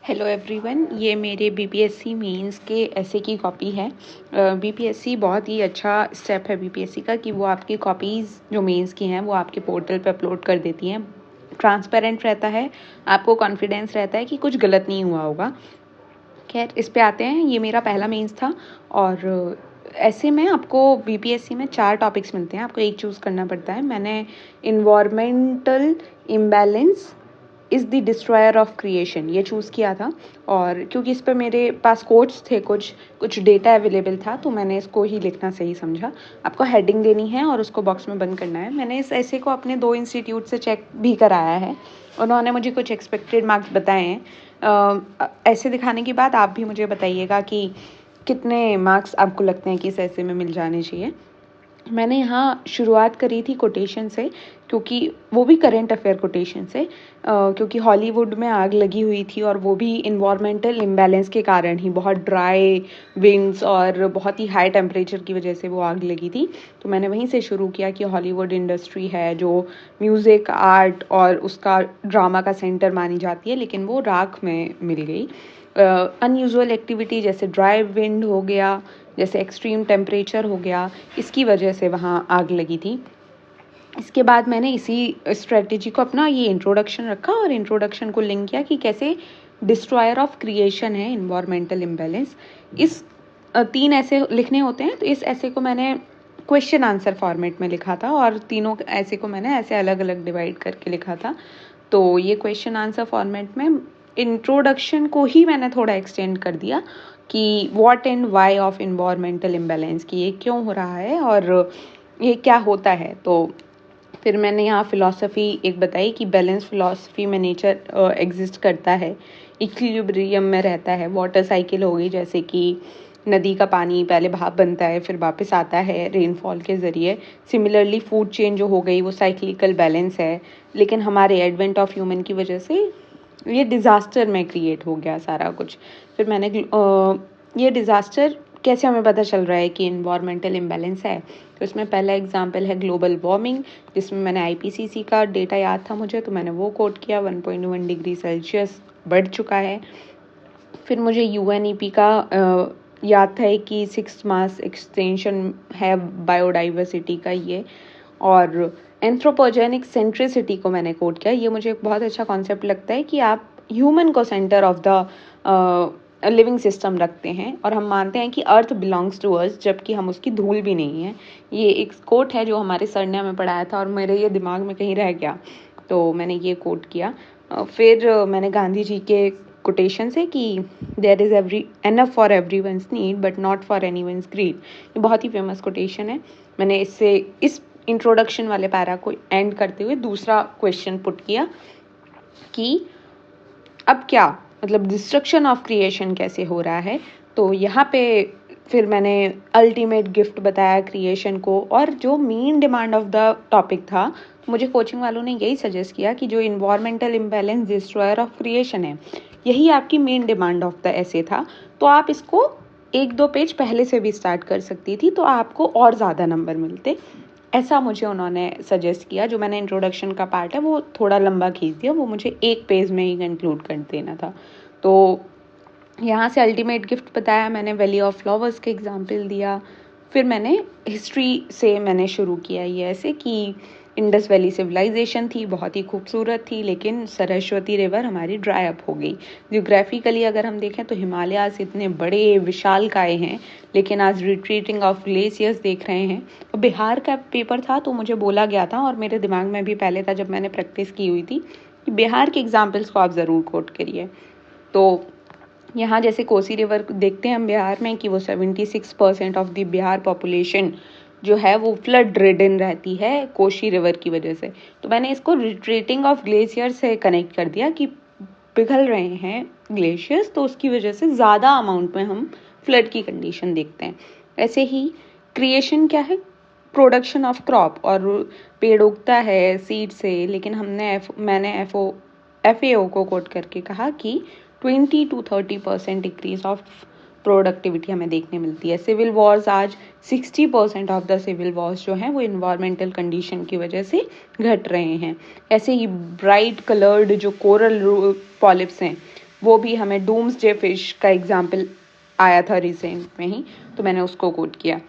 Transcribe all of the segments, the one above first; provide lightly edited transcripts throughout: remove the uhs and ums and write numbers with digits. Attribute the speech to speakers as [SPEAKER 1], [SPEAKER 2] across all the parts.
[SPEAKER 1] Hello everyone, ये मेरे BPSC mains के ऐसे की कॉपी है। बीपीएससी बहुत ही अच्छा स्टेप है बीपीएससी का कि वो आपकी कॉपीज़ जो मेंस की हैं वो आपके पोर्टल पे अपलोड कर देती हैं। ट्रांसपेरेंट रहता है, आपको कॉन्फिडेंस रहता है कि कुछ गलत नहीं हुआ होगा। खैर, इस पे आते हैं। ये मेरा पहला मेंस था और ऐसे में आपको बीपीएससी में 4 टॉपिक्स मिलते हैं, आपको एक चूज़ करना पड़ता है। मैंने environmental imbalance is the destroyer of creation ये चूज़ किया था। और क्योंकि इस पे मेरे पास कोट्स थे, कुछ डेटा अवेलेबल था, तो मैंने इसको ही लिखना सही समझा। आपको हेडिंग देनी है और उसको बॉक्स में बंद करना है। मैंने इस ऐसे को अपने 2 इंस्टीट्यूट से चेक भी कराया है, उन्होंने मुझे कुछ एक्सपेक्टेड मार्क्स बताए हैं। ऐसे दिखाने के बाद आप भी मुझे बताइएगा कि कितने मार्क्स आपको लगते हैं कि इस ऐसे में मिल जाने चाहिए। मैंने यहाँ शुरुआत करी थी कोटेशन से, क्योंकि वो भी करंट अफेयर कोटेशन से, क्योंकि हॉलीवुड में आग लगी हुई थी और वो भी इन्वायरमेंटल इम्बैलेंस के कारण ही, बहुत ड्राई विंड्स और बहुत ही हाई टेम्परेचर की वजह से वो आग लगी थी। तो मैंने वहीं से शुरू किया कि हॉलीवुड इंडस्ट्री है जो म्यूज़िक, आर्ट और उसका ड्रामा का सेंटर मानी जाती है, लेकिन वो राख में मिल गई। अनयूजुअल एक्टिविटी जैसे ड्राई विंड हो गया, जैसे एक्सट्रीम टेम्परेचर हो गया, इसकी वजह से वहाँ आग लगी थी। इसके बाद मैंने इसी स्ट्रेटजी को अपना ये इंट्रोडक्शन रखा और इंट्रोडक्शन को लिंक किया कि कैसे डिस्ट्रॉयर ऑफ क्रिएशन है इन्वायरमेंटल इम्बैलेंस। इस 3 ऐसे लिखने होते हैं, तो इस ऐसे को मैंने क्वेश्चन आंसर फॉर्मेट में लिखा था और तीनों ऐसे को मैंने ऐसे अलग अलग डिवाइड करके लिखा था। तो ये क्वेश्चन आंसर फॉर्मेट में इंट्रोडक्शन को ही मैंने थोड़ा एक्सटेंड कर दिया कि what and why of environmental imbalance, कि ये क्यों हो रहा है और ये क्या होता है। तो फिर मैंने यहाँ फ़िलॉसफ़ी एक बताई कि बैलेंस फ़िलॉसफ़ी में नेचर एग्जिस्ट करता है, इक्विलिब्रियम में रहता है। वाटर साइकिल हो गई, जैसे कि नदी का पानी पहले भाप बनता है फिर वापस आता है रेनफॉल के ज़रिए। सिमिलरली फूड चेन जो हो गई वो साइक्लिकल बैलेंस है, लेकिन हमारे एडवेंट ऑफ ह्यूमन की वजह से ये डिज़ास्टर में क्रिएट हो गया सारा कुछ। फिर मैंने ये डिज़ास्टर कैसे हमें पता चल रहा है कि इन्वायरमेंटल इम्बैलेंस है, तो इसमें पहला एग्जांपल है ग्लोबल वार्मिंग, जिसमें मैंने आईपीसीसी का डेटा याद था मुझे, तो मैंने वो कोट किया। 1.1 डिग्री सेल्सियस बढ़ चुका है। फिर मुझे यूएनईपी का याद था कि 6 मास एक्सटेंशन है बायोडाइवर्सिटी का ये, और एंथ्रोपोजेनिक सेंट्रिसिटी को मैंने कोट किया। ये मुझे एक बहुत अच्छा कॉन्सेप्ट लगता है कि आप ह्यूमन को centre of the living system रखते हैं और हम मानते हैं कि अर्थ बिलोंग्स टू अस, जबकि हम उसकी धूल भी नहीं है। ये एक कोट है जो हमारे सर ने हमें पढ़ाया था और मेरे ये दिमाग में कहीं रह गया, तो मैंने ये कोट किया। फिर मैंने गांधी जी के कोटेशन से कि there is enough for everyone's need but not for anyone's greed, ये बहुत ही फेमस कोटेशन है। मैंने इससे इस इंट्रोडक्शन वाले पैरा को एंड करते हुए दूसरा क्वेश्चन पुट किया कि अब क्या मतलब डिस्ट्रक्शन ऑफ क्रिएशन कैसे हो रहा है। तो यहाँ पे फिर मैंने अल्टीमेट गिफ्ट बताया क्रिएशन को, और जो main demand of the topic था, मुझे कोचिंग वालों ने यही सजेस्ट किया कि जो environmental imbalance destroyer of creation है, यही आपकी मेन डिमांड ऑफ द ऐसे था। तो आप इसको 1-2 पेज पहले से भी स्टार्ट कर सकती थी, तो आपको और ज़्यादा नंबर मिलते। ऐसा मुझे उन्होंने सजेस्ट किया। जो मैंने इंट्रोडक्शन का पार्ट है वो थोड़ा लंबा खींच दिया, वो मुझे 1 पेज में ही कंक्लूड कर देना था। तो यहाँ से अल्टीमेट गिफ्ट बताया मैंने, वैली ऑफ फ्लावर्स के एग्जाम्पल दिया। फिर मैंने हिस्ट्री से मैंने शुरू किया ये ऐसे कि इंडस वैली सिविलाइजेशन थी, बहुत ही खूबसूरत थी, लेकिन सरस्वती रिवर हमारी ड्राई अप हो गई। जियोग्राफिकली अगर हम देखें तो हिमालयाज इतने बड़े विशालकाय हैं, लेकिन आज रिट्रीटिंग ऑफ ग्लेशियर्स देख रहे हैं। बिहार का पेपर था तो मुझे बोला गया था, और मेरे दिमाग में भी पहले था जब मैंने प्रैक्टिस की हुई थी, कि बिहार के एग्जाम्पल्स को आप ज़रूर कोट करिए। तो यहाँ जैसे कोसी रिवर देखते हैं हम बिहार में कि वो 76% ऑफ द बिहार पॉपुलेशन जो है वो फ्लड रिडन रहती है कोसी रिवर की वजह से। तो मैंने इसको रिट्रीटिंग ऑफ ग्लेशियर से कनेक्ट कर दिया कि पिघल रहे हैं ग्लेशियर्स, तो उसकी वजह से ज़्यादा अमाउंट में हम फ्लड की कंडीशन देखते हैं। ऐसे ही क्रिएशन क्या है, प्रोडक्शन ऑफ क्रॉप, और पेड़ उगता है सीड से, लेकिन मैंने FAO को कोट करके कहा कि 20 to 30% डिक्रीज ऑफ प्रोडक्टिविटी हमें देखने मिलती है। सिविल वॉर्स आज 60% ऑफ द सिविल वॉर्स जो हैं वो इन्वायरमेंटल कंडीशन की वजह से घट रहे हैं। ऐसे ही ब्राइट कलर्ड जो कोरल पॉलिप्स हैं वो भी हमें डूम्सडे फिश का एग्जाम्पल आया था रिसेंट में ही, तो मैंने उसको कोट किया।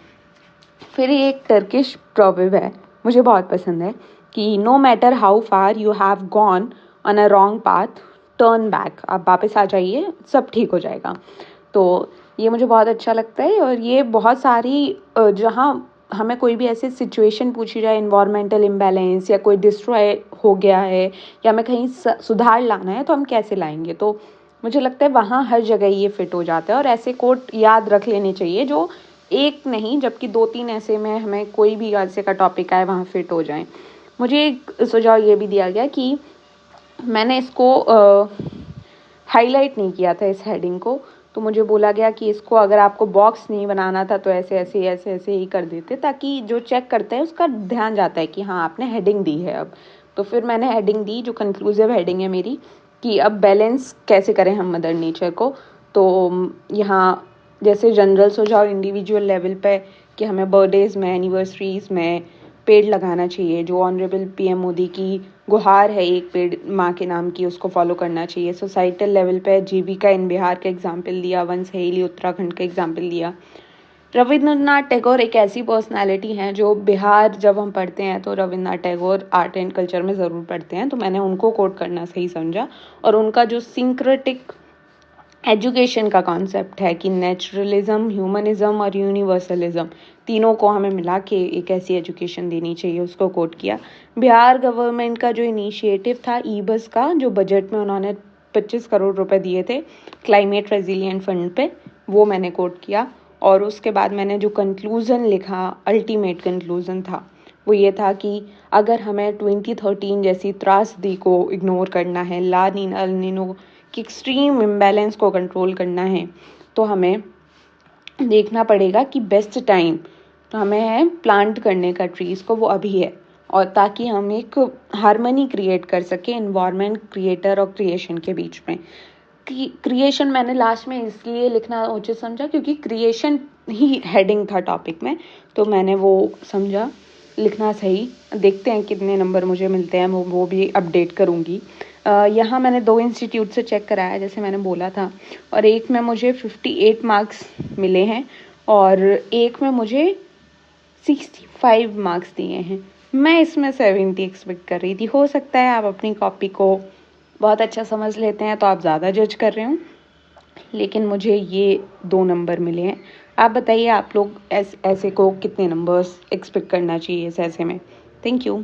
[SPEAKER 1] फिर ये एक टर्किश प्रॉवर्ब है, मुझे बहुत पसंद है कि no matter how far you have gone on a wrong path turn back, आप वापस आ जाइए, सब ठीक हो जाएगा। तो ये मुझे बहुत अच्छा लगता है। और ये बहुत सारी जहाँ हमें कोई भी ऐसी सिचुएशन पूछी जाए, इन्वायरमेंटल इम्बैलेंस या कोई डिस्ट्रॉय हो गया है या हमें कहीं सुधार लाना है, तो हम कैसे लाएंगे, तो मुझे लगता है वहाँ हर जगह ये फिट हो जाता है। और ऐसे कोट याद रख लेने चाहिए जो एक नहीं जबकि 2-3 ऐसे में हमें कोई भी ऐसे का टॉपिक आए वहाँ फिट हो जाए। मुझे एक सुझाव ये भी दिया गया कि मैंने इसको हाईलाइट नहीं किया था इस हेडिंग को, तो मुझे बोला गया कि इसको अगर आपको बॉक्स नहीं बनाना था तो ऐसे ऐसे ऐसे ऐसे ही कर देते, ताकि जो चेक करता है उसका ध्यान जाता है कि हाँ आपने हेडिंग दी है अब। तो फिर मैंने हेडिंग दी जो कंक्लूसिव हेडिंग है मेरी, कि अब बैलेंस कैसे करें हम मदर नेचर को। तो यहाँ जैसे जनरल सुझाव इंडिविजुअल लेवल पे कि हमें बर्थडेज़ में, एनिवर्सरीज़ में पेड़ लगाना चाहिए, जो ऑनरेबल पीएम मोदी की गुहार है एक पेड़ माँ के नाम की, उसको फॉलो करना चाहिए। सोसाइटल लेवल पे जीविका इन बिहार का एग्जाम्पल दिया, वन सहेली उत्तराखंड का एग्जाम्पल दिया। रविंद्रनाथ टैगोर एक ऐसी पर्सनालिटी हैं जो बिहार जब हम पढ़ते हैं तो Rabindranath Tagore art and culture में ज़रूर पढ़ते हैं, तो मैंने उनको कोट करना सही समझा। और उनका जो सिंक्रेटिक एजुकेशन का कॉन्सेप्ट है कि नेचुरलिज्म, ह्यूमनिज्म और यूनिवर्सलिज्म तीनों को हमें मिला के एक ऐसी एजुकेशन देनी चाहिए, उसको कोट किया। बिहार गवर्नमेंट का जो इनिशिएटिव था ई बस का, जो बजट में उन्होंने 25 करोड़ रुपए दिए थे क्लाइमेट रेजिलिएंट फंड पे, वो मैंने कोट किया। और उसके बाद मैंने जो कंक्लूज़न लिखा, अल्टीमेट कंक्लूज़न था, वो ये था कि अगर हमें 2013 जैसी त्रासदी को इग्नोर करना है, ला नीना अल नीनो कि एक्सट्रीम इम्बैलेंस को कंट्रोल करना है, तो हमें देखना पड़ेगा कि बेस्ट टाइम तो हमें है प्लांट करने का ट्रीज़ को, वो अभी है। और ताकि हम एक हार्मनी क्रिएट कर सकें इन्वायरमेंट, क्रिएटर और क्रिएशन के बीच में। क्रिएशन मैंने लास्ट में इसलिए लिखना उचित समझा क्योंकि क्रिएशन ही हेडिंग था टॉपिक में, तो मैंने वो समझा लिखना सही। देखते हैं कितने नंबर मुझे मिलते हैं, वो भी अपडेट करूँगी। यहाँ मैंने 2 इंस्टीट्यूट से चेक कराया जैसे मैंने बोला था, और एक में मुझे 58 मार्क्स मिले हैं और एक में मुझे 65 मार्क्स दिए हैं। मैं इसमें 70 एक्सपेक्ट कर रही थी। हो सकता है आप अपनी कॉपी को बहुत अच्छा समझ लेते हैं तो आप ज़्यादा जज कर रहे हो, लेकिन मुझे ये 2 नंबर मिले हैं। आप बताइए आप लोग ऐसे को कितने नंबर्स एक्सपेक्ट करना चाहिए इस ऐसे में। Thank you.